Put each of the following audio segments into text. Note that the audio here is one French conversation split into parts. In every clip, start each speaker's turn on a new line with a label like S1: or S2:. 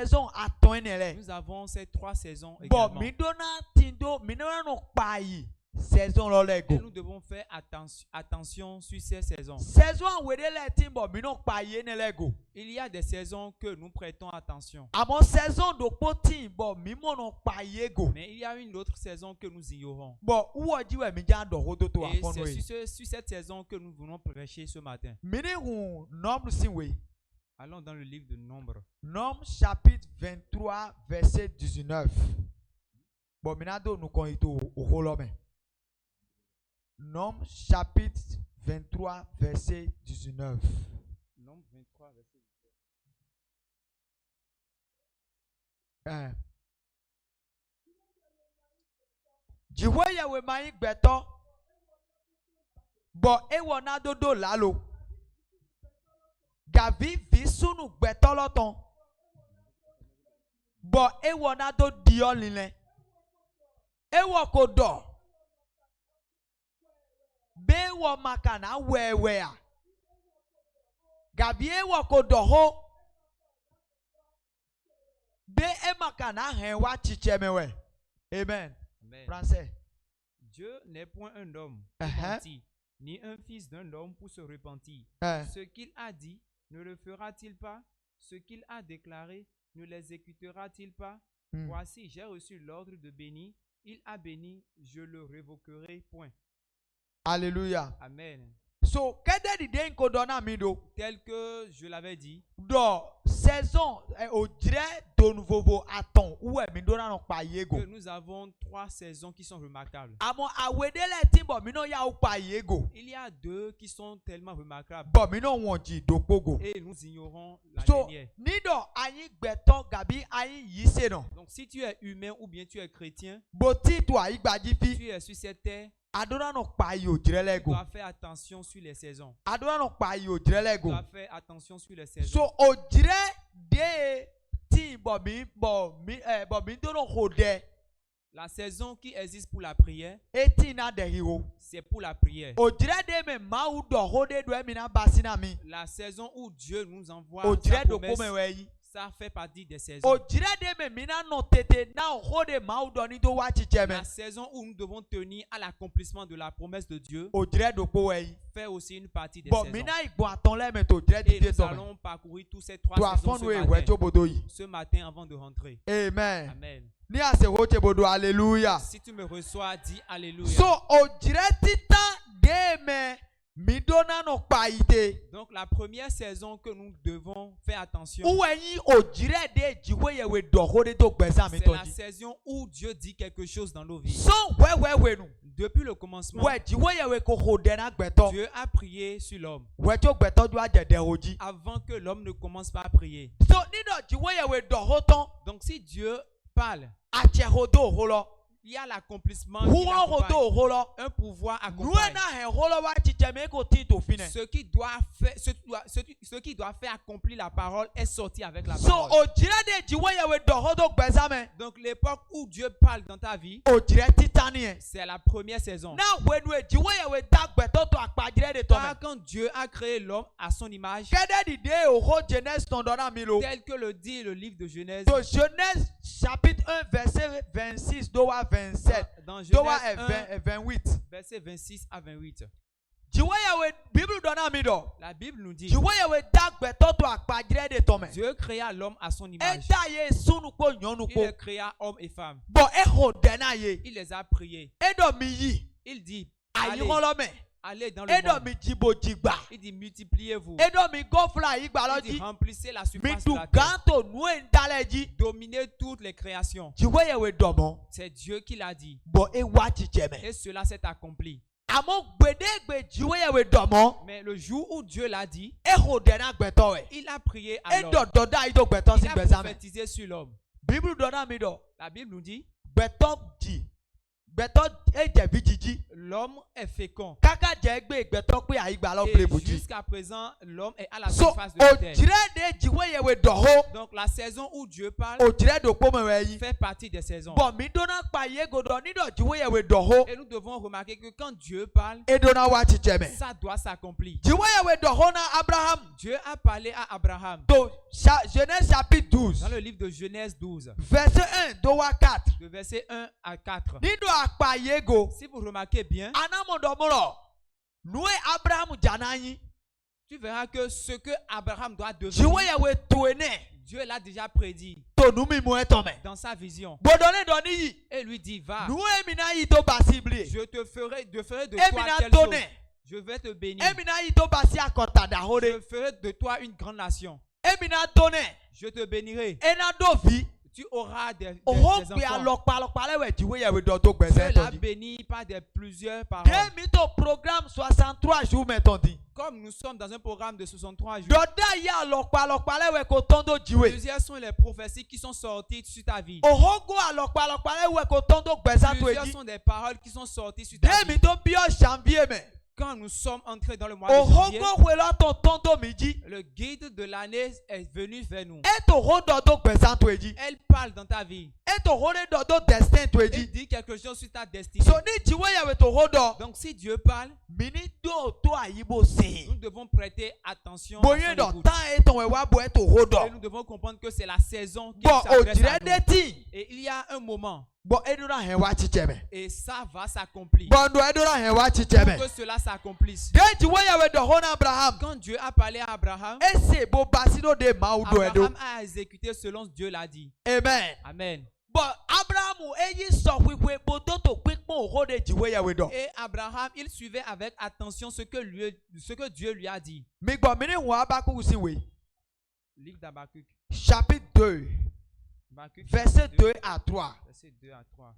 S1: saison attend nele.
S2: Nous avons ces 3 saisons
S1: Bon,
S2: également.
S1: mi dona tindo, mi dona no payi. Saison lo
S2: Et
S1: lego.
S2: nous devons faire attention sur ces saisons.
S1: Saison wede le timbo mi no payi ne lego.
S2: Il y a des saisons que nous prêtons attention.
S1: Amo saison do poti bo mi mo no payi go.
S2: Mais il y a une autre saison que nous ignorons.
S1: Bon, uwo jiwe mi jan do hodo to
S2: Et
S1: afono yi.
S2: c'est sur cette saison que nous voulons prêcher ce matin.
S1: Mini hu nombre sinwe.
S2: Allons dans le livre de Nombres.
S1: Nombre chapitre 23 verset 19. Bon, minado nous konito oholome. Nombre chapitre 23 verset 19.
S2: Nombre 23, verset
S1: 19. Jiwe yawe mai gbeto. Bo ewo na dodo lalo. Gavi visunu gbeto loton. Bo ewo na do dio lile. Ewo kodo. Be wo makana wewe a. Gavi ewo kodo ho. Be e makana henwa chichemewe. Amen.
S2: Amen.
S1: Français.
S2: Dieu n'est point un homme pour mentir, ni un fils d'un homme pour se repentir. Ce qu'il a dit, ne le fera-t-il pas? Ce qu'il a déclaré, ne l'exécutera-t-il pas? Voici, j'ai reçu l'ordre de bénir. Il a béni, je le révoquerai point.
S1: Alléluia.
S2: Amen.
S1: So, kede di den ko dona mi do.
S2: Tel que je l'avais dit,
S1: Do saison au dire de nouveau attend ou mi dona no pa yego.
S2: que nous avons 3 saisons qui sont remarquables.
S1: Amo awede le timbo mi no ya o pa yego.
S2: Il y a 2 qui sont tellement remarquables.
S1: Bo mi no wonji do pogo.
S2: Et nous ignorons la
S1: So,
S2: dernière.
S1: ni do ayin gbeto gabi ayin yise no.
S2: Donc si tu es humain ou bien tu es chrétien,
S1: Bo ti to ayi gbaji fi.
S2: tu es sur cette terre,
S1: Adona no pa yo dire
S2: tu
S1: lego.
S2: dois faire attention sur les saisons.
S1: Adona no pa yo dire
S2: Tu
S1: lego.
S2: dois faire attention sur les saisons.
S1: So o dire de ti bo mi do no hode.
S2: La saison qui existe pour la prière,
S1: Eti na de hiwo.
S2: c'est pour la prière.
S1: O dire de me ma u do hode do mi na basina mi.
S2: La saison où Dieu nous envoie
S1: O
S2: sa
S1: dire do
S2: promesse,
S1: ko me weyi.
S2: ça fait partie des saisons.
S1: O dire de me mi na no tete na o hode ma u do ni do wa chicheme.
S2: La saison où nous devons tenir à l'accomplissement de la promesse de Dieu
S1: O dire do ko weyi.
S2: fait aussi une partie des
S1: Bon
S2: saisons.
S1: mi na igbo aton le me to dire
S2: Et
S1: de
S2: nous
S1: to me.
S2: allons parcourir tous ces 3
S1: To
S2: saisons
S1: afon we we to bodo yi.
S2: ce matin avant de rentrer.
S1: Amen.
S2: Amen.
S1: Ni ase wo che bodo hallelujah.
S2: Si tu me reçois, dis Alléluia.
S1: So o dire tita de me mi do na no pa ite.
S2: Donc la première saison que nous devons faire attention,
S1: Ou yin o dire de jiwe ye we do hode to gbesa mi
S2: c'est
S1: to
S2: la
S1: ji.
S2: saison où Dieu dit quelque chose dans nos vies.
S1: So we nu.
S2: Depuis le commencement,
S1: We jiwe ye we ko hode na gbeto.
S2: Dieu a prié sur l'homme
S1: We to gbeto do ajede hoji.
S2: avant que l'homme ne commence pas à prier.
S1: So ni do jiwe ye we do hoton.
S2: Donc si Dieu parle,
S1: Ache hodo holo.
S2: il y a l'accomplissement qui
S1: Huo
S2: l'accompagne.
S1: hodo holo.
S2: Un pouvoir
S1: Nous
S2: accompagne.
S1: na he holo wa chicheme ko ti to fine.
S2: Ce qui doit faire accomplir la parole est sorti avec la
S1: So
S2: parole.
S1: o jire de jiwe ye we do hodo gbesa me.
S2: Donc l'époque où Dieu parle dans ta vie,
S1: O jire titani e.
S2: c'est la première saison.
S1: Na we nu e jiwe ye we da gbeto to akpajire de to me.
S2: Car quand Dieu a créé l'homme à son image,
S1: Kede di de o ho Genèse ton dona mi lo.
S2: tel que le dit le livre de Genèse,
S1: To Genèse chapitre 1 verset 26 do wa 27.
S2: dans
S1: Do wa
S2: Genèse 1,
S1: 28.
S2: verset 26 à 28,
S1: Jiwe ye we Bible dona mi do.
S2: la Bible nous dit,
S1: Jiwe ye we da gbeto to akpajire de to me.
S2: Dieu créa l'homme à son image.
S1: Eda ye sunu ko nyonu
S2: Il
S1: ko.
S2: les créa hommes et femmes.
S1: Bo e ho dena ye.
S2: Il les a priés.
S1: Edo mi yi.
S2: Il dit,
S1: Ayi
S2: allez,
S1: holo me.
S2: allez dans le
S1: Edo
S2: monde.
S1: mi jibo jigba.
S2: Il dit, multipliez-vous.
S1: Edo mi gofla yi gba
S2: Il dit,
S1: loji.
S2: remplissez la
S1: Mi
S2: surface
S1: du
S2: de la terre.
S1: ganto nu en daleji.
S2: Dominez toutes les créations.
S1: Jiwe ye we domo.
S2: C'est Dieu qui l'a dit.
S1: Bo e wa chicheme.
S2: Et cela s'est accompli.
S1: Amo gbedegbe jiwe ye we domo.
S2: Mais le jour où Dieu l'a dit,
S1: E ho dena gbeto we.
S2: il a prié à
S1: E
S2: l'homme.
S1: do doda yi do gbeto si
S2: Il a
S1: gbesa me.
S2: prophétisé sur l'homme.
S1: Bible dona mi do.
S2: La Bible nous dit,
S1: Gbeto ji. Gbeto e jebi jiji.
S2: l'homme est fécond.
S1: Kaka je gbe gbeto pe ayi gba lo
S2: Et
S1: play buji.
S2: jusqu'à présent, l'homme est à la
S1: So
S2: surface de la
S1: o
S2: terre.
S1: jire de jiwe ye we do ho.
S2: Donc la saison où Dieu parle
S1: O jire do po me we yi.
S2: fait partie des saisons.
S1: Bon, mi dona pa ye godo ni do jiwe ye we do ho.
S2: Et nous devons remarquer que quand Dieu parle,
S1: E dona wa chicheme.
S2: ça doit s'accomplir.
S1: Jiwe ye we do ho na Abraham.
S2: Dieu a parlé à Abraham.
S1: To Genèse chapitre 12.
S2: Dans le livre de Genèse 12,
S1: Verset 1 dowa 4.
S2: de verset 1 à 4.
S1: Nido akpayego.
S2: Si vous remarquez bien,
S1: Anamondomolo. Nous Abraham janani.
S2: tu verras que ce que Abraham doit
S1: Jiwe
S2: devenir,
S1: yawe tuene.
S2: Dieu l'a déjà prédit
S1: Tonumi muetome.
S2: dans sa vision.
S1: Bodone doni.
S2: Et lui dit, va,
S1: Nous emina yito basibli.
S2: je ferai de toi
S1: Emina
S2: telle chose.
S1: tone.
S2: Je vais te bénir.
S1: Emina yito basi akotada
S2: Je
S1: hore.
S2: ferai de toi une grande nation.
S1: Emina tone.
S2: Je te bénirai.
S1: Ena dovi.
S2: Tu auras des
S1: Oho
S2: enfants.
S1: gbe alokpalokpale we jiwe yawe dodo
S2: Dieu
S1: gbese
S2: l'a
S1: todi.
S2: béni par des plusieurs paroles.
S1: Demi to programme 63 jours mettons-dit.
S2: Comme nous sommes dans un programme de 63 jours,
S1: Doda ya alokpalokpale we kotondo jiwe.
S2: plusieurs sont les prophéties qui sont sorties sur ta vie.
S1: Oho go alokpalokpale we kotondo gbese
S2: Plusieurs
S1: toji.
S2: sont des paroles qui sont sorties sur ta vie.
S1: Demi to bio janvier me.
S2: Quand nous sommes entrés dans le mois de
S1: Oho
S2: janvier,
S1: go wela ton tondo miji.
S2: le guide de l'année est venu vers nous.
S1: Eto ho dodo gbese toji.
S2: Elle parle dans ta vie.
S1: Eto ho de dodo destin
S2: Elle
S1: toji.
S2: dit quelque chose sur ta destinée.
S1: So ni jiwe yawe to ho do.
S2: Donc si Dieu parle,
S1: Mini do to ayibo se.
S2: nous devons prêter attention à
S1: Boye
S2: son
S1: do
S2: écoute.
S1: tan eton we wa bo eto ho do.
S2: Et nous devons comprendre que c'est la saison qui
S1: Bo
S2: s'adresse
S1: ojire
S2: à nous.
S1: deti.
S2: Et il y a un moment,
S1: Bo edura hen wa chicheme.
S2: et ça va s'accomplir.
S1: Bo ndo edura hen wa chicheme.
S2: Pour que cela s'accomplisse.
S1: Deji we yawe do ho na Abraham.
S2: Quand Dieu a parlé à Abraham,
S1: Ese bo basido de maudo edo.
S2: Abraham a exécuté selon Dieu l'a dit.
S1: Amen.
S2: Amen.
S1: But Abraham eyi so kwekwe bodo to kwekpo ho de jiwe yawe do.
S2: Et Abraham, il suivait avec attention ce que Dieu lui a dit.
S1: Mi gbo mi ni ho Abakuku si we.
S2: Livre d'Habakkuk.
S1: Chapitre 2,
S2: Habakkuk,
S1: verset 2 à 3.
S2: Verset 2 à 3.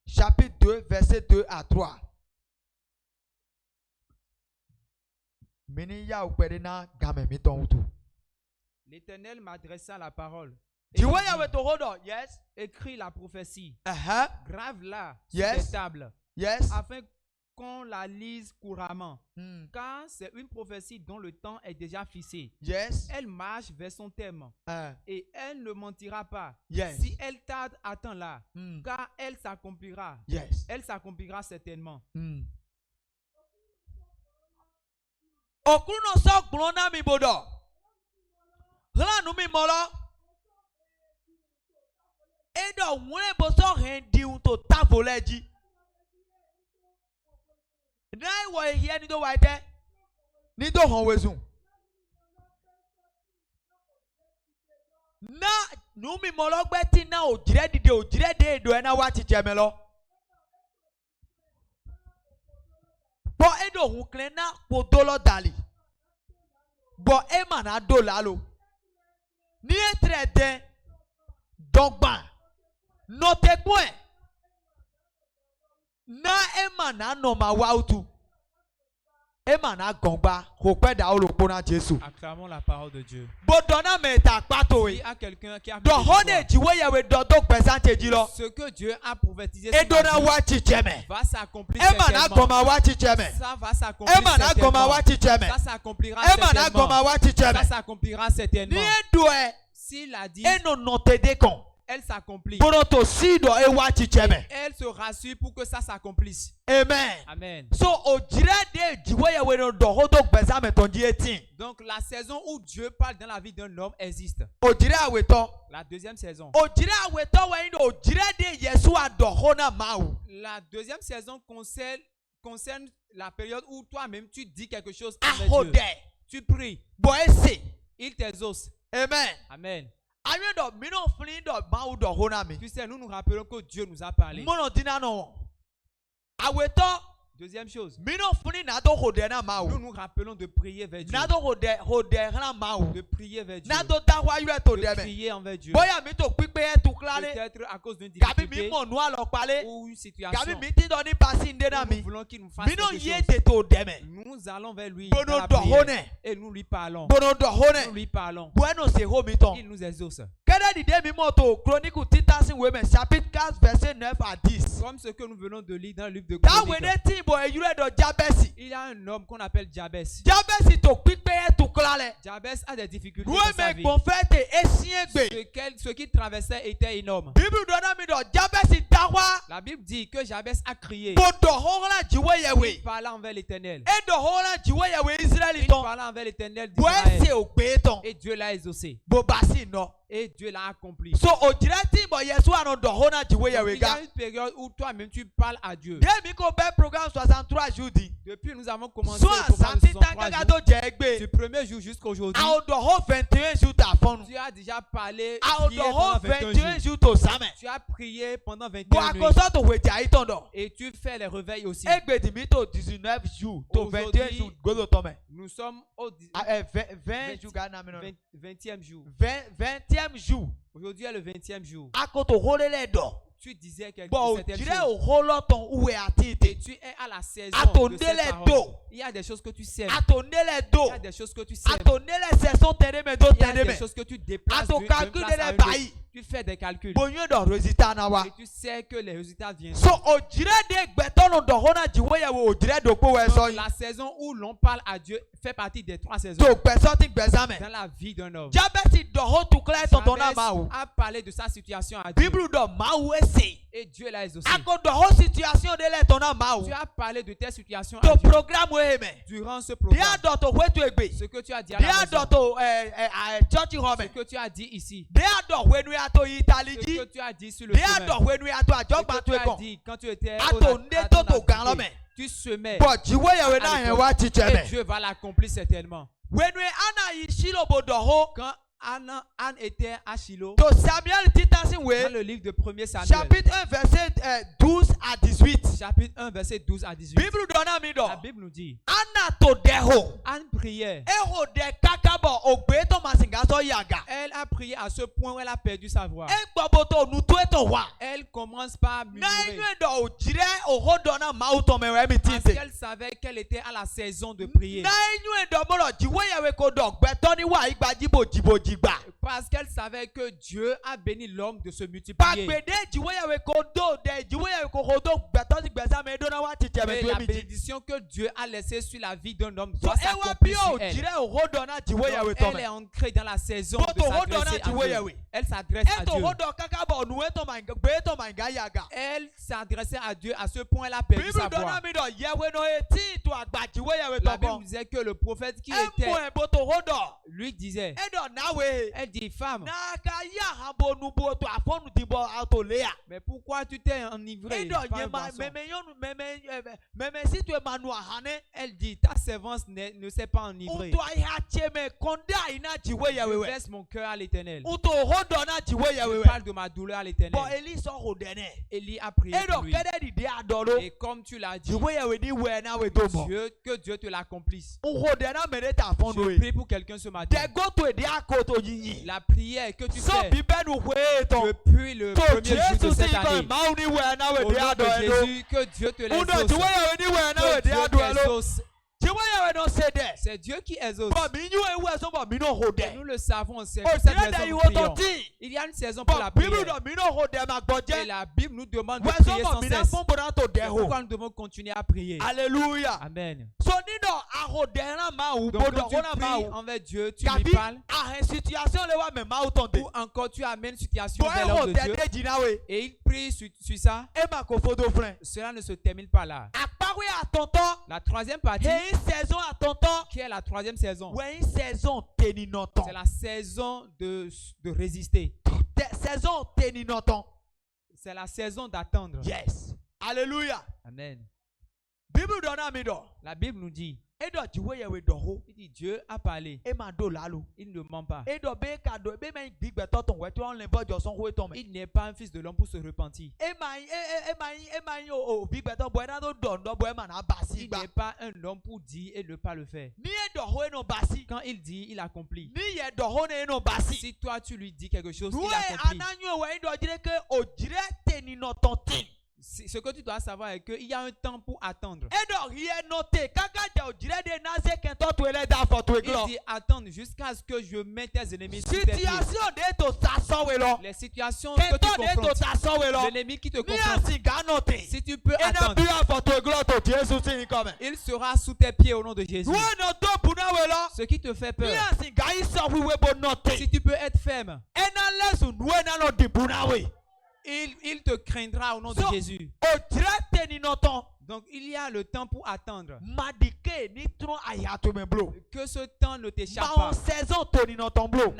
S1: Chapitre 2, verset 2 à 3. Mini ya ukpere na game mi ton utu.
S2: L'Éternel m'adressa la parole. Et
S1: Jiwe
S2: il dit,
S1: yawe to ho do. Yes.
S2: écris la prophétie, grave-la sur
S1: Yes.
S2: des tables,
S1: Yes.
S2: afin qu'on la lise couramment.
S1: Mm.
S2: Car c'est une prophétie dont le temps est déjà fixé.
S1: Yes.
S2: Elle marche vers son terme et elle ne mentira pas.
S1: Yes.
S2: Si elle tarde, attends-la,
S1: Mm.
S2: car elle s'accomplira.
S1: Yes.
S2: Elle s'accomplira certainement.
S1: Mm. Okuno so glona mi bodo. Hlanu mi molo. Edo nwere bo so hendi un to tavoleji. Nai wo ehie ni do waite. Ni do hon wezun. Na nu mi molo gbe ti na ojire de edo ena wa chiche me lo. Bo edo hun klen na podolo dali. Bo ema na do lalo. Ni etre den dogba. Note point. Na ema na no ma wa utu. Ema na gongba ko pe da olopo na Jesu.
S2: Acclamons la parole de Dieu.
S1: Bodona meta pato
S2: Il y
S1: e.
S2: a quelqu'un qui a
S1: Do hone
S2: fait
S1: jiwe yawe do do percentage lo.
S2: ce que Dieu a prophétisé sur
S1: Edona
S2: ma vie
S1: wa chicheme.
S2: va s'accomplir
S1: Ema na
S2: certainement.
S1: goma wa chicheme.
S2: Ça va s'accomplir
S1: Ema na goma wa
S2: certainement.
S1: chicheme.
S2: Ça s'accomplira
S1: Ema na
S2: certainement.
S1: goma wa chicheme.
S2: Ça s'accomplira certainement.
S1: Ni edo e
S2: S'il a dit,
S1: eno note de kon.
S2: elle s'accomplit.
S1: Bonoto sido e wa chicheme.
S2: Elle se rassure pour que ça s'accomplisse.
S1: Amen.
S2: Amen.
S1: So ojire de jiwe yawe no do ho do gbesa meton 18.
S2: Donc la saison où Dieu parle dans la vie d'un homme existe.
S1: Ojire aweto.
S2: La deuxième saison.
S1: Ojire aweto we ndo ojire de Yesu adoho na mau.
S2: La deuxième saison concerne la période où toi-même tu dis quelque chose avec Dieu.
S1: Ahode.
S2: Tu pries.
S1: Boese.
S2: Il t'exauce.
S1: Amen.
S2: Amen.
S1: Ayo do mino flin do mau do ho na mi.
S2: Tu sais, nous nous rappelons que Dieu nous a parlé.
S1: Mono dina no. Aweto
S2: Deuxième chose.
S1: mino flin na do hode na mau.
S2: Nous nous rappelons de prier vers Dieu.
S1: Na do hode na mau.
S2: De prier vers Dieu.
S1: Na do dawa yu to
S2: De
S1: deme.
S2: prier envers Dieu.
S1: Boya mi to pipe e tu klale.
S2: Peut-être à cause d'une
S1: Gabi mi
S2: difficulté
S1: mo nu alo pale.
S2: ou une situation.
S1: Gabi mi ti do ni pasi nde na
S2: Où
S1: mi.
S2: nous voulons qu'il nous fasse
S1: Mino
S2: quelque
S1: ye
S2: chose.
S1: te to deme.
S2: Nous allons vers lui
S1: Bono
S2: dans la
S1: do
S2: prière.
S1: hone.
S2: Et nous lui parlons.
S1: Bono do
S2: Nous
S1: hone.
S2: lui parlons.
S1: Bueno se ho mi ton.
S2: Il nous exauce.
S1: Kede di de mi mo to Chronicle Titus women chapitre 4 verset 9 à 10.
S2: Comme ce que nous venons de lire dans le livre de
S1: That
S2: Chroniques.
S1: when they think boy you read Jabez.
S2: Il y a un homme qu'on appelle Jabez.
S1: Jabez to quick pay to clale.
S2: Jabez a des difficultés
S1: Nous
S2: dans sa
S1: mec
S2: vie.
S1: bon fait et sien gbe.
S2: Ce qu'il traversait était énorme.
S1: Bible donne mi do Jabez dawa.
S2: La Bible dit que Jabez a crié.
S1: Bodo hora jiwe
S2: Il
S1: yewe.
S2: parlait envers l'Éternel.
S1: E do hora jiwe yewe Israel
S2: Il
S1: ton.
S2: parlait envers l'Éternel
S1: Boy
S2: d'Israël.
S1: se o gbe ton.
S2: Et Dieu l'a exaucé.
S1: Bo basi no.
S2: Et Dieu l'a accompli.
S1: So o direct boy yesu ano do hora jiwe yewe
S2: Il y a
S1: ga.
S2: une période où toi-même tu parles à Dieu.
S1: Dès mi ko be programme 63 jours dit.
S2: Depuis nous avons commencé
S1: So
S2: le programme
S1: asante
S2: de 63
S1: tanga
S2: jours.
S1: do jegbe.
S2: Du premier jour jusqu'à aujourd'hui,
S1: A o do ho 21 jours ta fonu.
S2: tu as déjà parlé,
S1: A o
S2: prié
S1: do
S2: pendant
S1: ho
S2: 21
S1: 21
S2: jours.
S1: jours to same.
S2: Tu as prié pendant
S1: Bo
S2: 21 nuits.
S1: akoso to weja itondo.
S2: Et tu fais les réveils aussi.
S1: Egbe di mi to 19 jours to 21 jours godo to me.
S2: Nous sommes au
S1: 20 jours ga na mi no.
S2: 20e jour.
S1: 20e jour.
S2: Aujourd'hui est le 20e jour.
S1: Akoto holele do.
S2: Tu disais quelque
S1: Bon,
S2: certaines
S1: dire
S2: choses.
S1: au holoton où est
S2: Et
S1: atite.
S2: tu es à la saison
S1: Attendez
S2: de cette
S1: les
S2: parole.
S1: dos.
S2: Il y a des choses que tu sèmes.
S1: Attendez les
S2: Il
S1: dos.
S2: y a des choses que tu sèmes.
S1: Attendez les saisons terre me do
S2: Il y a
S1: terre
S2: des
S1: me.
S2: choses que tu déplaces
S1: Ato
S2: d'une
S1: calcul
S2: place à
S1: de
S2: une
S1: les
S2: autre.
S1: bailli.
S2: Tu fais des calculs.
S1: Bonyo do résultat na wa.
S2: Et tu sais que les résultats viennent.
S1: So o dire de gbeton no do hona jiwe ya o dire do po we so
S2: Donc,
S1: yi.
S2: la saison où l'on parle à Dieu fait partie des 3 saisons
S1: To gbeso ti gbezame.
S2: dans la vie d'un homme.
S1: Jabesi do ho to clear ton ton na
S2: Jabez
S1: ma o.
S2: a parlé de sa situation à Dieu.
S1: Bible do ma o ese.
S2: Et Dieu l'a exaucé.
S1: Ako do ho situation de le ton na ma o.
S2: Tu as parlé de tes situations à
S1: To
S2: Dieu
S1: programme we me.
S2: durant ce
S1: Dia
S2: programme.
S1: do to we to egbe.
S2: Ce que tu as dit à la
S1: Dia do
S2: maison.
S1: to church
S2: Ce
S1: home.
S2: que tu as dit ici.
S1: Dia do we nu ato
S2: Ce
S1: Italy
S2: que
S1: ji.
S2: tu as dit sur le
S1: Dia
S2: chemin.
S1: do we nu ato
S2: Ce
S1: ajogba
S2: que
S1: to
S2: tu as
S1: ekon.
S2: dit quand tu étais
S1: Ato nde to to gan lo me.
S2: tu semais.
S1: But jiwe ya we na hen wa
S2: Et
S1: chicheme.
S2: Dieu va l'accomplir certainement.
S1: We nu ana yi shilo bodo ho.
S2: Quand Anne était à Shiloh,
S1: To Samuel titasin
S2: dans
S1: we.
S2: le livre de 1er Samuel,
S1: Chapitre 1 verset 12 à 18.
S2: chapitre 1, verset 12 à 18,
S1: Bible dona mi do.
S2: la Bible nous dit,
S1: Ana to deho.
S2: Anne priait.
S1: Eho de kakabo ogbe to masinga so yaga.
S2: Elle a prié à ce point où elle a perdu sa voix.
S1: Egbobo to nu to eto wa.
S2: Elle commence par
S1: Na
S2: murmurer
S1: inu do o jire o ho dona ma o to me we mi
S2: parce
S1: tinte.
S2: qu'elle savait qu'elle était à la saison de prier.
S1: Na inu do mo lo jiwe ya we ko do gbe to ni wa igba jibo jibo jigba.
S2: Parce qu'elle savait que Dieu a béni l'homme de se multiplier.
S1: Pagbede jiwe ya we ko do de jiwe ya we ko ho do gbe to si gbe sa me do na wa tite me
S2: Et
S1: do
S2: la
S1: mi ji.
S2: bénédiction que Dieu a laissée sur la vie d'un homme
S1: So
S2: doit
S1: ewa bi
S2: s'accomplir
S1: o
S2: sur elle.
S1: jire o ho do na jiwe ya we
S2: Donc,
S1: to
S2: elle
S1: me.
S2: est ancrée dans la saison
S1: But
S2: de
S1: to hold on
S2: s'adresser
S1: to
S2: à
S1: where
S2: Dieu.
S1: we-
S2: Elle s'adresse à
S1: Eto
S2: Dieu.
S1: ho do kakabo nu eto ma gbe to ma ga yaga.
S2: Elle s'adressait à Dieu à ce point elle a perdu
S1: Bible
S2: sa
S1: dona
S2: voix.
S1: mi do yewe no eti to agba jiwe ya we
S2: La
S1: to
S2: Bible
S1: bon.
S2: disait que le prophète qui était,
S1: Emo e bo to ho do.
S2: lui disait,
S1: Edo na we.
S2: elle dit, femme,
S1: Na ka ya habo nu bo to afonu dibo auto lea.
S2: mais pourquoi tu t'es enivré
S1: Edo
S2: par un
S1: yema
S2: boisson?
S1: meme yonu meme si tu manu ahane.
S2: Elle dit, ta servante ne s'est pas enivrée.
S1: Uto ai cheme konda ina jiwe ya
S2: Je
S1: wewe.
S2: verse mon cœur à l'Éternel.
S1: Uto ho do na jiwe ya
S2: Je
S1: wewe.
S2: parle de ma douleur à
S1: Bo
S2: l'Éternel.
S1: eli so ho dene.
S2: Élie a prié
S1: Edo
S2: pour lui.
S1: kede di de adoro.
S2: Et comme tu l'as dit,
S1: Jiwe ya we ni we na we do mo.
S2: que Dieu te l'accomplisse.
S1: Uho dena mere ta fonu
S2: Je
S1: we.
S2: prie pour quelqu'un ce matin.
S1: De go to de akoto yiyi.
S2: La prière que tu
S1: So
S2: fais
S1: bi benu we to.
S2: depuis le
S1: To
S2: premier jour
S1: Jesu
S2: de
S1: si
S2: cette
S1: ko
S2: année.
S1: ma uni we na we
S2: Au
S1: de
S2: nom
S1: ado
S2: de
S1: edo.
S2: Jésus, que Dieu te
S1: Udo
S2: l'exauce.
S1: jiwe ya we ni we na we
S2: Que
S1: de
S2: Dieu
S1: ado elo.
S2: t'exauce.
S1: Jiwe ya we no se de.
S2: C'est Dieu qui exauce.
S1: Bo mi nyu e we so bo mi no ho de.
S2: Et nous le savons, c'est
S1: O
S2: pour cette
S1: dire de
S2: raison
S1: iwo
S2: que nous
S1: to
S2: prions.
S1: ti.
S2: Il y a une saison pour
S1: Bo
S2: la
S1: Bible
S2: prière.
S1: do mi no ho de ma
S2: Et
S1: gboje.
S2: la Bible nous demande de
S1: We
S2: prier
S1: so bo
S2: sans
S1: mi na
S2: cesse.
S1: fon bo na to de
S2: C'est
S1: ho.
S2: pourquoi nous devons continuer à prier.
S1: Alléluia.
S2: Amen.
S1: So ni do aho de na ma u
S2: Donc
S1: bo do
S2: quand tu
S1: ho na ma
S2: pries
S1: u.
S2: envers Dieu, tu lui
S1: Kabi
S2: parles.
S1: a situation le wa me ma u ton de.
S2: Ou encore tu amènes une situation
S1: Bo
S2: vers
S1: e ho
S2: l'homme de
S1: de
S2: Dieu.
S1: de jina we.
S2: Et il prie sur ça.
S1: E ma ko fodo friend.
S2: Cela ne se termine pas là.
S1: Apari a tonton.
S2: La troisième partie,
S1: He saison a tonton.
S2: qui est la troisième saison,
S1: We saison teni noton.
S2: c'est la saison de résister.
S1: Saison teni noton.
S2: C'est la saison d'attendre.
S1: Yes. Alléluia.
S2: Amen.
S1: Bible dona mi do.
S2: La Bible nous dit,
S1: E do jiwe ya we do ho.
S2: il dit Dieu a parlé.
S1: E ma do lalo.
S2: Il ne ment pas.
S1: E do be ka do be men gbigbe to ton we to on le bo jo son ho ton me.
S2: Il n'est pas un fils de l'homme pour se repentir.
S1: E ma o gbigbe to bo na do do bo e ma na basi
S2: Il
S1: gba.
S2: n'est pas un homme pour dire et ne pas le faire.
S1: Ni e do ho e no basi.
S2: Quand il dit, il accomplit.
S1: Ni ye do ho ne e no basi.
S2: Si toi tu lui dis quelque chose,
S1: Nous
S2: il
S1: e
S2: accomplit.
S1: ananyo we do jire ke o jire teni no ton tin.
S2: Ce que tu dois savoir est qu'il y a un temps pour attendre.
S1: Et donc, il est noté. Quand tu dirais des nazis qui t'ont tué les dents,
S2: Il dit attendre jusqu'à ce que je mette tes ennemis sous tes pieds.
S1: situation de to saso welo.
S2: Les situations que tu confrontes,
S1: saso welo.
S2: l'ennemi qui te
S1: Ni
S2: confronte,
S1: asiga noté.
S2: si tu peux
S1: Et na
S2: attendre,
S1: bia photo gloire to Jésus si comme.
S2: il sera sous tes pieds au nom de Jésus.
S1: Nous no to puna welo.
S2: Ce qui te fait
S1: Ni
S2: peur,
S1: asiga iso wi we bo noté.
S2: si tu peux être ferme,
S1: Et na lesu nous na no di puna we.
S2: il te craindra au nom de
S1: So,
S2: Jésus.
S1: o direte ni noton.
S2: Donc il y a le temps pour attendre.
S1: Madike ni tron ayato me blo.
S2: Que ce temps ne t'échappe
S1: Ma
S2: pas.
S1: saison to ni noton blo.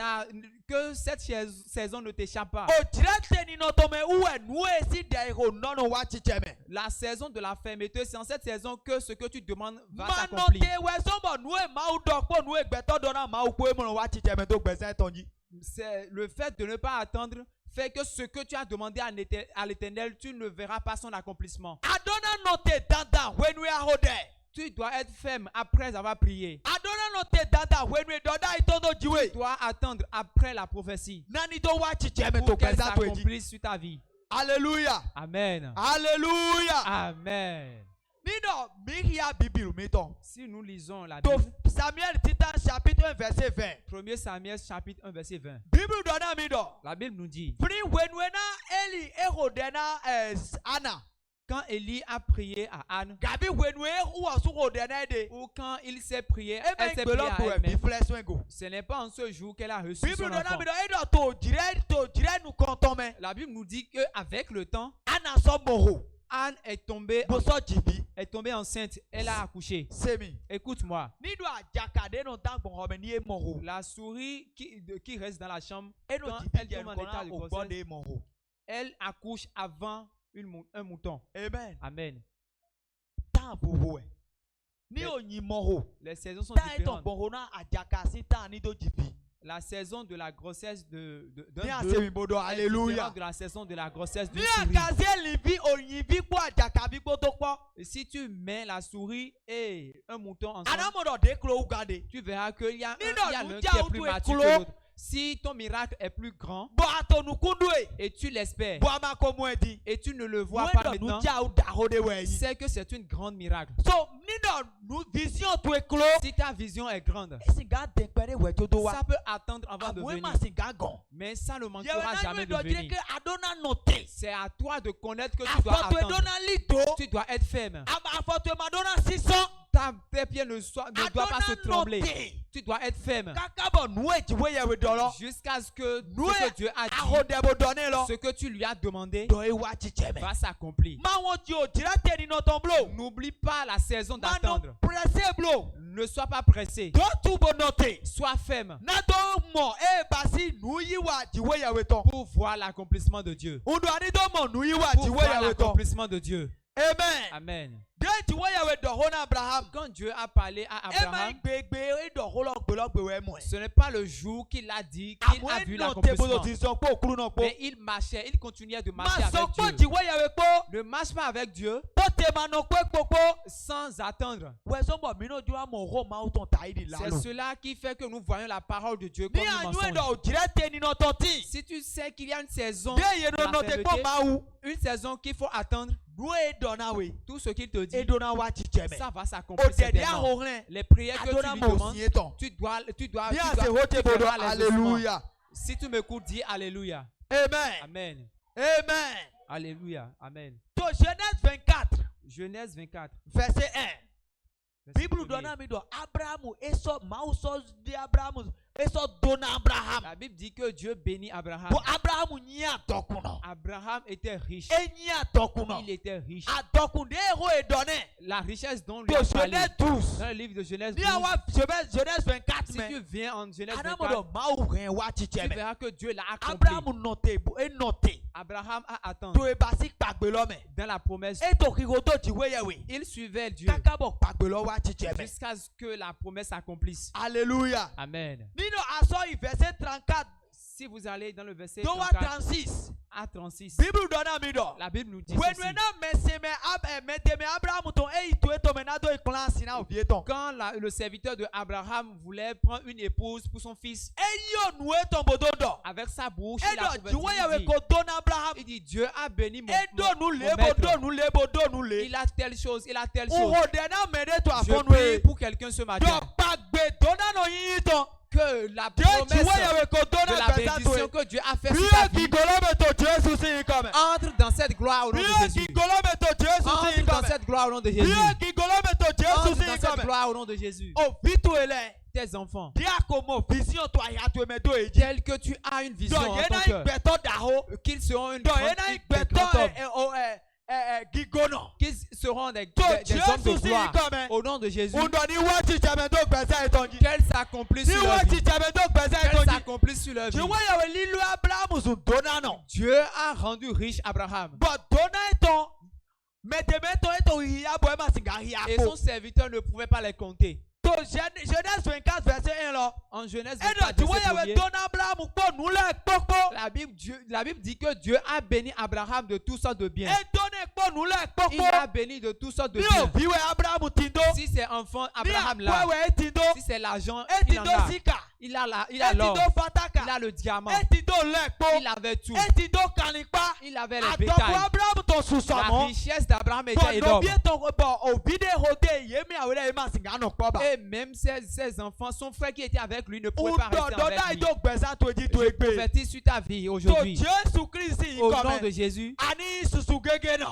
S2: Que cette saison ne t'échappe pas.
S1: O direte ni noton me uwe nous esi de ro nono wa chicheme.
S2: La saison de la fermeté, c'est en cette saison que ce que tu demandes va
S1: Ma
S2: s'accomplir.
S1: note we sombo nous e ma u dokpo nous e gbeto dona ma u ko e mo wa chicheme to gbese tonji.
S2: C'est le fait de ne pas attendre fait que ce que tu as demandé à l'Éternel, tu ne verras pas son accomplissement.
S1: Adona note dada when we are there.
S2: Tu dois être ferme après avoir prié.
S1: Adona note dada when we doda itono jiwe.
S2: Tu dois attendre après la prophétie
S1: Nani to wa chicheme to
S2: pour qu'elle
S1: gbese to eji.
S2: s'accomplisse sur ta vie.
S1: Alléluia.
S2: Amen.
S1: Alléluia.
S2: Amen.
S1: Nido mihia bibilu miton.
S2: Si nous lisons la
S1: To
S2: Bible,
S1: Samuel Titan chapitre 1 verset 20.
S2: 1 Samuel chapitre 1 verset 20.
S1: Bible dona mido.
S2: La Bible nous dit,
S1: Pri when we na Eli ehodena Anna.
S2: quand Élie a prié à Anne,
S1: Gabi when we uwa su hodena de.
S2: ou quand il s'est prié,
S1: E
S2: elle s'est
S1: me
S2: priée
S1: gbelo
S2: à
S1: to e
S2: elle-même,
S1: bi flesh wen go.
S2: ce n'est pas en ce jour qu'elle a reçu
S1: Bible
S2: son
S1: dona
S2: enfant.
S1: mido edo to jire nu kontome.
S2: La Bible nous dit qu'avec le temps,
S1: Anna so moro.
S2: Anne est tombée enceinte. Elle a accouché.
S1: Semi.
S2: Écoute-moi.
S1: Nido ajakade no tang bon hobe ni e moro.
S2: La souris qui reste dans la chambre,
S1: Eno
S2: quand
S1: jibi
S2: elle
S1: je
S2: tombe en
S1: kona
S2: état de
S1: o
S2: grossesse,
S1: bode moro.
S2: elle accouche avant un mouton.
S1: Amen.
S2: Amen.
S1: Tan boho e. Ni onyi moro.
S2: Les saisons sont
S1: Tan eton
S2: différentes.
S1: bon na ajakasi tan ni do jibi.
S2: La saison de la grossesse d'un
S1: Ni
S2: bœuf
S1: asemi bodo
S2: est
S1: alléluia.
S2: différente de la saison de la grossesse d'une
S1: Ni
S2: souris.
S1: akaze libi onyi bi po ajakabi po to po.
S2: Et si tu mets la souris et un mouton ensemble,
S1: Anamodo de klo ugade.
S2: tu verras qu'il y a
S1: Ni
S2: l'un qui
S1: no
S2: est plus
S1: nuja
S2: mature
S1: utu
S2: que
S1: eklo.
S2: l'autre. Si ton miracle est plus grand
S1: Bo atonu kundwe.
S2: et tu l'espères
S1: Bo amako mwedi.
S2: et tu ne le vois pas
S1: Mwendo
S2: maintenant,
S1: nuja udahode wenyi.
S2: c'est que c'est une grande miracle.
S1: So nido nu vision to eklo.
S2: Si ta vision est grande,
S1: Esinga dekpere wejo do wa.
S2: ça peut attendre avant de
S1: Amwe
S2: venir.
S1: masinga gon.
S2: Mais ça ne
S1: Yewe
S2: manquera
S1: na
S2: jamais
S1: nwe
S2: de
S1: do dire
S2: venir.
S1: que adona note.
S2: C'est à toi de connaître que tu dois
S1: Afoto
S2: attendre.
S1: edona lito.
S2: Tu dois être ferme.
S1: Afoto madonna 600.
S2: Tes pieds ne doivent pas se trembler. Tu dois être ferme
S1: Kakabo noué jiwe yewe dolo.
S2: jusqu'à ce que
S1: Noué
S2: Dieu a dit,
S1: ahodebo donné lo.
S2: ce que tu lui as demandé
S1: Do e wa chicheme.
S2: va s'accomplir.
S1: Ma won ti o dirate ni no ton blo.
S2: N'oublie pas la saison
S1: Ma
S2: d'attendre.
S1: no pressé blo.
S2: Ne sois pas pressé.
S1: Do tu bo note.
S2: Sois ferme
S1: Na do mo e basi nu yi wa jiwe yewe ton.
S2: pour voir l'accomplissement de Dieu.
S1: Undo ani do mo nu yi wa
S2: Pour
S1: jiwe
S2: voir
S1: yewe ton.
S2: l'accomplissement de Dieu.
S1: Amen.
S2: Amen.
S1: De jiwe yewe do hona Abraham.
S2: Quand Dieu a parlé à
S1: E ma
S2: Abraham,
S1: gbegbe e do holo gbelo gbewe mo.
S2: ce n'est pas le jour qu'il a dit qu'il a vu
S1: Amwe no te bo
S2: l'accomplissement.
S1: ti so po okuru no po.
S2: Mais il marchait, il continuait de marcher
S1: Ma so
S2: avec
S1: po
S2: Dieu.
S1: jiwe yewe po.
S2: Ne marche pas avec Dieu
S1: Po te ma no pe popo.
S2: sans attendre.
S1: We so mo mi no ju amo ho ma o ton taidi la
S2: C'est
S1: lo.
S2: cela qui fait que nous voyons la parole de Dieu comme
S1: Ni
S2: une
S1: anyu
S2: mensonge.
S1: do dirate ni no ton ti.
S2: Si tu sais qu'il y a une saison,
S1: De ye
S2: de
S1: no
S2: la
S1: no te
S2: fermeté,
S1: po ma u.
S2: une saison qu'il faut attendre,
S1: Nu e dona we.
S2: tout ce qu'il te
S1: E
S2: dit,
S1: dona wa chicheme.
S2: ça va
S1: O
S2: s'accomplir
S1: te dia
S2: certainement.
S1: horen.
S2: Les prières que
S1: Adona
S2: tu lui
S1: mo
S2: demandes,
S1: si eton.
S2: tu dois
S1: Bien se hote bodo
S2: verras les ossements.
S1: alléluia.
S2: Si tu m'écoutes, dis Alléluia.
S1: Amen.
S2: Amen.
S1: Amen.
S2: Alléluia. Amen.
S1: To Genèse 24
S2: Genèse 24.
S1: verset 1.
S2: verset
S1: Bible
S2: 1er.
S1: dona mi do Abraham eso mauso de Abraham eso dona Abraham.
S2: La Bible dit que Dieu bénit Abraham.
S1: Bo Abraham nyi atokuno.
S2: Abraham était riche.
S1: E nyi atokuno.
S2: Il était riche.
S1: Atokunde ho e donné.
S2: La richesse dont lui
S1: To
S2: a parlé
S1: Genèse 12.
S2: dans le livre de Genèse
S1: Ni
S2: 12.
S1: awa Genèse 24
S2: Si
S1: mais.
S2: tu viens en Genèse
S1: Adamo
S2: 24,
S1: do mau ren wa
S2: tu
S1: chicheme.
S2: verras que Dieu l'a accompli.
S1: Abraham note e note.
S2: Abraham a attendu
S1: To e basi pagbe lo me.
S2: dans la promesse.
S1: E to kiro to jiwe yewe.
S2: Il suivait Dieu
S1: Kakabo pagbe lo wa chicheme.
S2: jusqu'à ce que la promesse s'accomplisse.
S1: Alléluia.
S2: Amen.
S1: Nino aso verset 34.
S2: Si vous allez dans le verset
S1: Do wa
S2: 34
S1: 36.
S2: à 36.
S1: Bible donna mi do.
S2: La Bible nous dit
S1: When
S2: ceci.
S1: we na meseme Abraham ton e itu eto me na do iklan sina ovieton.
S2: Quand le serviteur de Abraham voulait prendre une épouse pour son fils,
S1: Eyo nu eton bododo.
S2: avec sa bouche, il a
S1: Edo
S2: prophétisé.
S1: jiwe yawe ko donna Abraham.
S2: Il dit, Dieu a béni mon
S1: Edo nu
S2: mon
S1: lebo
S2: maître.
S1: do nu lebo do nu le.
S2: Il a telle chose, il a telle chose.
S1: Uho de na mede to
S2: Je
S1: afonu
S2: prie
S1: e.
S2: pour quelqu'un ce
S1: Do
S2: matin.
S1: pagbe donna no yin ton.
S2: Que la
S1: Je jiwe
S2: promesse
S1: yawe ko
S2: de
S1: donna
S2: la
S1: gbesa to
S2: bénédiction
S1: e.
S2: que Dieu a fait sur ta
S1: Bien
S2: vie
S1: ki golome to Jésus si ikome.
S2: entre dans cette gloire au nom de
S1: Bien
S2: Jésus.
S1: ki golome to Jésus si
S2: Entre dans
S1: ikome.
S2: cette gloire au nom de Jésus.
S1: Bien ki golome to Jésus
S2: Entre
S1: si
S2: dans cette
S1: ikome.
S2: gloire au nom de Jésus.
S1: O vitu ele.
S2: Tes enfants,
S1: Diakomo vision to ayatu emedo eji.
S2: tel que tu as une vision
S1: Do
S2: en ton
S1: yena
S2: cœur,
S1: igbeto daho.
S2: qu'ils seront une
S1: Do
S2: grande-
S1: yena
S2: des
S1: igbeto
S2: grands hommes,
S1: gigono.
S2: qu'ils seront des
S1: To
S2: hommes de
S1: Jésus si
S2: gloire
S1: ikome.
S2: au nom de Jésus.
S1: Undo ni wati chamendo gbesa etonji.
S2: Qu'elles s'accomplissent
S1: Ni
S2: sur leur
S1: wati
S2: vie.
S1: chamendo gbesa
S2: Qu'elles
S1: etonji.
S2: s'accomplissent sur leur vie.
S1: Jiwe yawe lilu Abraham sun dona no.
S2: Dieu a rendu riche Abraham.
S1: But dona eton. Metemeto eto hiya bo ema singa hiya
S2: Et
S1: ko.
S2: son serviteur ne pouvait pas les compter.
S1: To Genèse 24 verset 1 là.
S2: En Genèse
S1: Edo
S2: 24,
S1: jiwe
S2: verset
S1: yawe
S2: 1er,
S1: dona Abraham ko nule kpokpo.
S2: la Bible dit que Dieu a béni Abraham de toutes sortes de biens.
S1: Edone kpo nule
S2: Il
S1: kpokpo.
S2: a béni de toutes sortes de
S1: Ni
S2: biens.
S1: oviwe Abraham tindo.
S2: Si c'est enfant,
S1: Ni
S2: Abraham là.
S1: akwewe tindo.
S2: Si c'est l'argent, il en
S1: Etindo
S2: a.
S1: sika.
S2: Il a l'or.
S1: Etindo
S2: Il
S1: fataka.
S2: a le diamant.
S1: Etindo lekpo.
S2: Il avait tout.
S1: Etindo kanikpa.
S2: Il avait les
S1: Adoko
S2: bétails.
S1: Abraham ton
S2: La
S1: susamo.
S2: richesse d'Abraham
S1: Bon
S2: était énorme.
S1: nobie ton bon obide rode yemi awele ema singa no kpoba.
S2: Et même ses enfants, son frère qui était avec lui ne pouvait pas
S1: Udo
S2: rester
S1: doda
S2: avec lui.
S1: ido gbesa to eji to
S2: Je
S1: egbe.
S2: prophétise sur ta vie
S1: To
S2: aujourd'hui.
S1: Jésus Christ
S2: Au nom
S1: ikome.
S2: de Jésus,
S1: Ani susu gege no.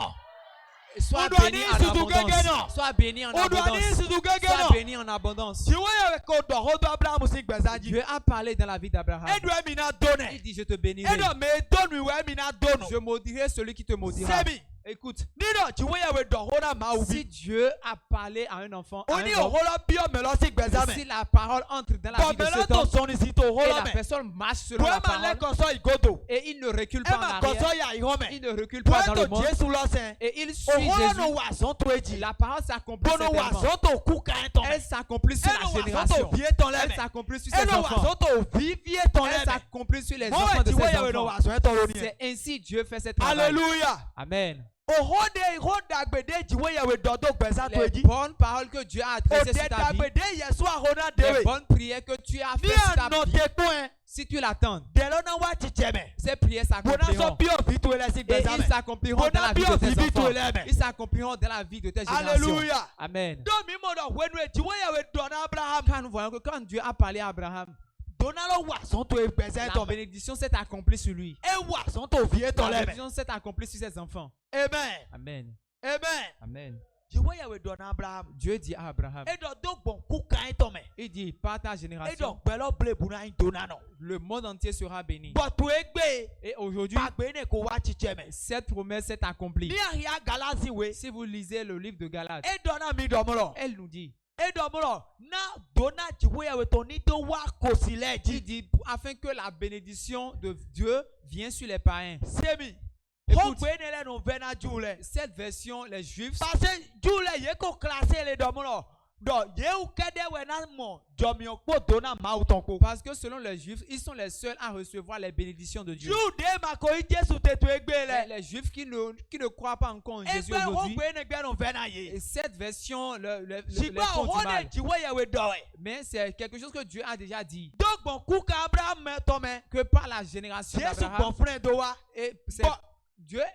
S2: sois
S1: Udo
S2: béni
S1: ani
S2: en
S1: susu gege
S2: abondance.
S1: no.
S2: Sois béni en
S1: Udo ani
S2: abondance.
S1: susu gege
S2: Sois
S1: no.
S2: béni en abondance.
S1: Jiwe yawe ko do hodo Abraham si gbesa ji.
S2: Dieu a parlé dans la vie d'Abraham.
S1: Edo emi na done.
S2: Il dit, je te bénirai.
S1: Edo me donu iwe emi na dono.
S2: Je maudirai celui qui te maudira.
S1: Sebi.
S2: Écoute,
S1: Nino jiwe yawe do hoda ma
S2: si
S1: ubi.
S2: Dieu a parlé à un enfant, à un
S1: Oni
S2: homme,
S1: oholo bio melo si gbesa
S2: si
S1: me.
S2: la parole entre dans la
S1: Bon
S2: vie de
S1: melo
S2: cet
S1: to
S2: homme
S1: soni si to
S2: et
S1: holo
S2: la
S1: me.
S2: personne marche selon la
S1: Bwema le
S2: parole
S1: koso igodo.
S2: et il ne recule pas en
S1: Ema
S2: arrière,
S1: koso ya ihome.
S2: il ne recule pas dans le
S1: Bweto
S2: monde
S1: Jésus lo sen.
S2: et il suit
S1: Oholo no
S2: Jésus.
S1: wa son to eji.
S2: La parole s'accomplit
S1: Bono wa
S2: certainement.
S1: son to kuka eton.
S2: Elle s'accomplit sur la
S1: Eno wa son
S2: génération.
S1: to vie ton
S2: Elle
S1: leme.
S2: s'accomplit sur ses
S1: Eno wa
S2: enfants.
S1: son to vivie ton
S2: Elle
S1: leme.
S2: s'accomplit sur les
S1: Mowe
S2: enfants de
S1: jiwe
S2: ses
S1: yawe no
S2: enfants.
S1: wa son eton lo ni.
S2: C'est ainsi Dieu fait ses travail.
S1: Alléluia.
S2: Amen.
S1: Ohode ihoda gbede jiwe yawe dodo gbesa to
S2: Les
S1: eji.
S2: bonnes paroles que Dieu a adressées sur
S1: Ode
S2: ta vie,
S1: dagbede yesu ahona
S2: les
S1: dewe.
S2: bonnes prières que tu as
S1: Ni
S2: faites sur ta vie,
S1: anote point.
S2: si tu l'attends,
S1: Delo na wa chicheme.
S2: ces prières
S1: Bona so
S2: s'accompliront.
S1: bio vitu ele si
S2: Et
S1: gbesa
S2: ils
S1: me.
S2: s'accompliront dans la vie de tes enfants. Ils s'accompliront dans la vie de tes générations.
S1: Alléluia.
S2: Amen.
S1: Do mi mo do wenu jiwe yawe dona Abraham.
S2: Car nous voyons que quand Dieu a parlé à Abraham,
S1: Donalo wa son to gbesa
S2: la
S1: eton me.
S2: bénédiction s'est accomplie sur lui.
S1: E wa son to vie ton
S2: La
S1: leme.
S2: bénédiction s'est accomplie sur ses enfants.
S1: Amen.
S2: Amen.
S1: Amen.
S2: Amen.
S1: Jiwe yawe dona Abraham.
S2: Dieu dit à Abraham,
S1: E do do bon kuka eton me.
S2: il dit, par ta
S1: E do
S2: génération,
S1: gbelo ble buna in dona no.
S2: le monde entier sera béni.
S1: But to egbe
S2: Et aujourd'hui,
S1: pagbe ne ko wa chicheme.
S2: cette promesse s'est accomplie.
S1: Ni ahia galasi we.
S2: Si vous lisez le livre de Galates,
S1: E dona mi domolo.
S2: elle nous dit,
S1: Edomolo na dona jiwe yawe to ni to wa kosile
S2: il
S1: ji.
S2: dit, afin que la bénédiction de Dieu vienne sur les païens.
S1: Semi.
S2: Écoute.
S1: Ho gbe ne le no vena jule.
S2: Cette version, les Juifs,
S1: Parce que jule ye ko classe le domolo. Do ye u kede we na mo jomi okpo dona ma utonko.
S2: parce que selon les Juifs, ils sont les seuls à recevoir les bénédictions de Dieu.
S1: Jude ma ko Jesu te to egbe
S2: Mais
S1: le.
S2: les Juifs qui ne croient pas encore en Jésus
S1: Egbe ho
S2: aujourd'hui,
S1: gbe ne gbe no vena ye.
S2: et cette version les
S1: Sigba
S2: font
S1: ho
S2: du
S1: ne
S2: mal.
S1: jiwe yawe do e.
S2: Mais c'est quelque chose que Dieu a déjà dit,
S1: Dogbon kuka Abraham me to me.
S2: que par la génération
S1: Jesu
S2: d'Abraham,
S1: bon frère do wa.
S2: et c'est
S1: Bon.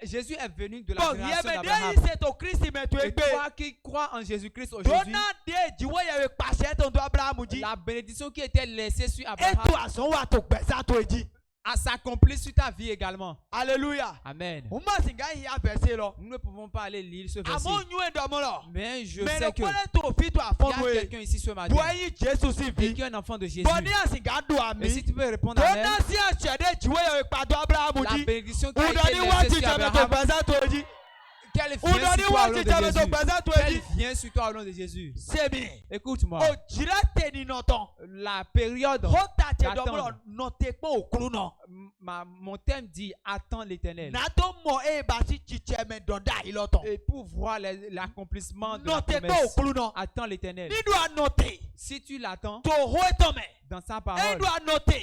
S2: Jésus est venu de la
S1: Bon
S2: génération
S1: ye me
S2: d'Abraham.
S1: de c'est au Christ me to
S2: Et
S1: egbe.
S2: toi qui crois en Jésus-Christ aujourd'hui,
S1: Dona de jiwe yawe pase ton do Abraham ji.
S2: la bénédiction qui était laissée sur
S1: E
S2: Abraham
S1: to ason wa to gbesa to eji.
S2: a s'accompli sur ta vie également.
S1: Alléluia.
S2: Amen.
S1: Uma singa ya verset lo.
S2: Nous ne pouvons pas aller lire ce verset.
S1: Amo nyu domolo.
S2: Mais je
S1: Mais
S2: sais
S1: le
S2: que
S1: kwele to fit to
S2: il y
S1: afonu
S2: a
S1: e.
S2: quelqu'un ici ce matin
S1: Boyi Jesu si
S2: et
S1: vi.
S2: qui est un enfant de Jésus.
S1: Boni asinga do
S2: Et si
S1: ami.
S2: tu peux répondre Amen,
S1: Dona si achede jiwe yawe pado Abraham
S2: la
S1: ji.
S2: bénédiction qui a été
S1: Udani wa
S2: laissée
S1: ti
S2: sur
S1: jame to
S2: Abraham,
S1: gbesa to eji.
S2: quelle Qu'elle vienne sur toi au nom de Jésus. Qu'elle
S1: Jésus.
S2: vienne sur toi au nom de Jésus.
S1: C'est bien.
S2: Écoute-moi. La période d'attendre. Mon thème dit attends l'Éternel. Et pour voir l'accomplissement de la promesse, attends l'Éternel. Si tu l'attends dans sa parole,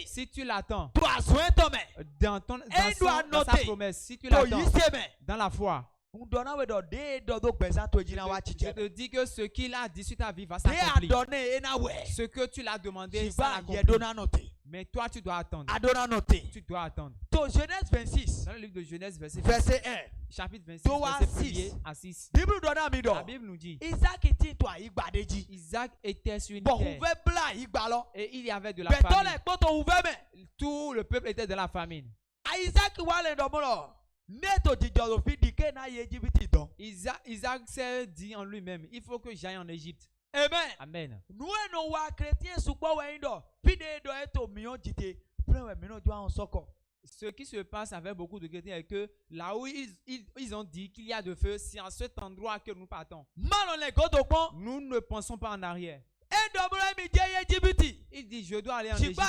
S2: si tu l'attends dans sa promesse, si tu l'attends dans la foi, je te dis que ce qu'il a dit sur ta vie va s'accomplir. Ce que tu l'as demandé, ça l'accomplit. Mais toi, tu dois attendre. Tu dois attendre.
S1: Genèse 26,
S2: Dans le livre de Genèse, verset 1, chapitre 26, verset 1 à 6, la Bible nous dit Isaac était sur une terre et il y avait de la famine. Tout le peuple était dans la famine. Isaac s'est dit en lui-même, il faut que j'aille en Égypte.
S1: Amen.
S2: Amen. Ce qui se passe avec beaucoup de chrétiens est que là où ils ont dit qu'il y a de feu, c'est en cet endroit que nous partons. Nous ne pensons pas en arrière. Il dit, je dois aller en Égypte.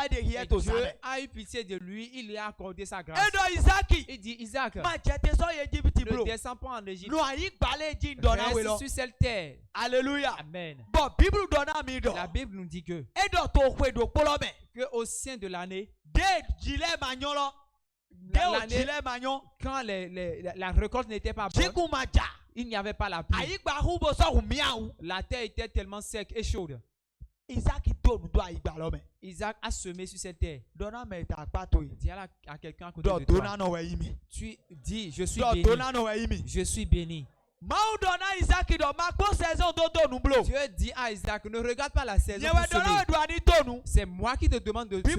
S2: Et Dieu a eu pitié de lui, il lui a accordé sa grâce. Il dit, Isaac, ne descends pas en Égypte. Reste sur cette terre.
S1: Alléluia.
S2: Amen.
S1: La
S2: La Bible nous dit que au sein de l'année, quand la récolte n'était pas bonne, il n'y avait pas la pluie. La terre était tellement sec et chaude. Isaac a semé sur cette terre. Dis à quelqu'un à côté de toi. Tu dis, je suis béni. Je suis béni. Dieu dit à Isaac, ne regarde pas la saison pour semer. C'est moi qui te demande de semer.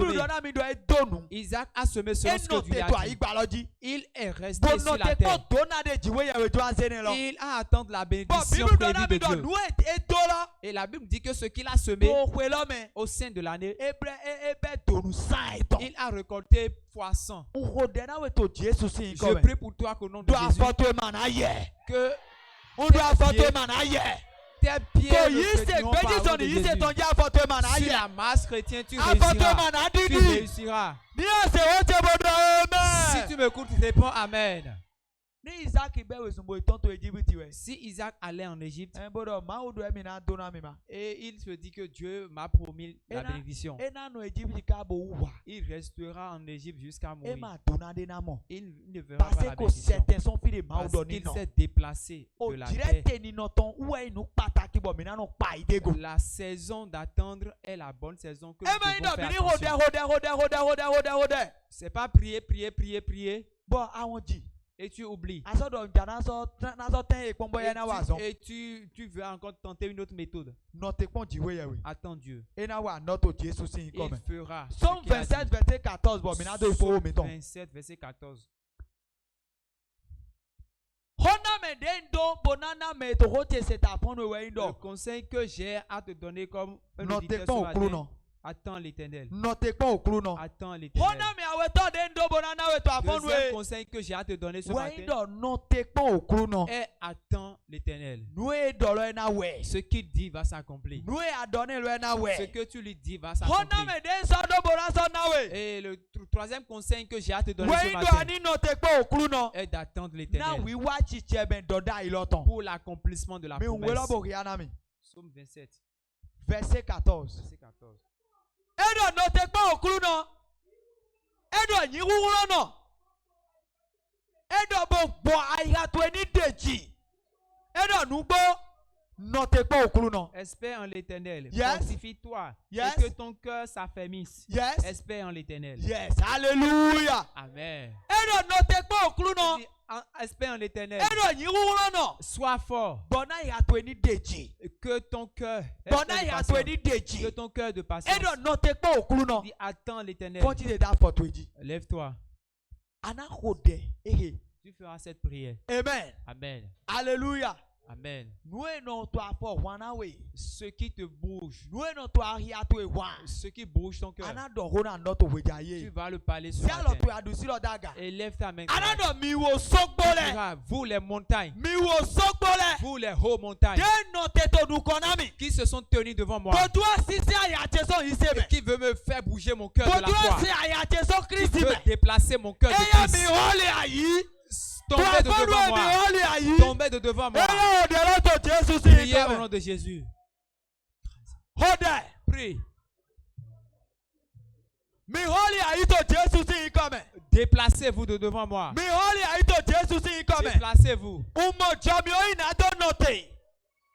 S2: Isaac a semé selon ce que Dieu a dit. Il est resté sur la terre. Il a attendu la bénédiction prévue de Dieu. Et la Bible dit que ce qu'il a semé au sein de l'année, il a récolté poisson. Je prie pour toi qu'au nom de Jésus, que tes pieds ne de Jésus. Sur la masse chrétienne, tu réussiras. Si tu m'écoutes, réponds Amen. Si Isaac allait en Égypte et il se dit que Dieu m'a promis la bénédiction, il restera en Égypte jusqu'à mourir. Il ne verra pas la bénédiction parce qu'il s'est déplacé de la terre. La saison d'attendre est la bonne saison que nous devons faire attention. C'est pas prier. Et tu oublies. Et tu veux encore tenter une autre méthode. Attends Dieu. Il fera.
S1: Somme 27, verset 14.
S2: Somme 27, verset 14. Le conseil que j'ai à te donner comme un auditeur ce matin, attends l'Éternel. Attends l'Éternel. Deuxième conseil que j'ai à te donner ce matin est attends l'Éternel. Ce qu'il dit va s'accomplir. Ce que tu lui dis va s'accomplir. Et le troisième conseil que j'ai à te donner ce matin est d'attendre l'Éternel pour l'accomplissement de la promesse. Psaume 27.
S1: Verset 14.
S2: Verset 14. Espère en l'Éternel. Fortifie-toi. Et que ton cœur s'affermisse. Espère en l'Éternel.
S1: Yes. Alléluia.
S2: Amen. Espère en l'Éternel. Sois fort. Que ton cœur que ton cœur de patience. Dis, attends l'Éternel. Lève-toi. Tu feras cette prière.
S1: Amen.
S2: Amen.
S1: Alléluia.
S2: Amen. Ce qui te bouge, ce qui bouge ton cœur, tu vas le parler sur la terre. Et lève ta main. Vous les montagnes, vous les hauts montagnes qui se sont tenues devant moi, et qui veut me faire bouger mon cœur de la foi, qui veut déplacer mon cœur de Christ. Tombez de devant moi. Tombez de devant moi. Priez au nom de Jésus. Prie. Déplacez-vous de devant moi. Déplacez-vous.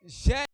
S2: J'ai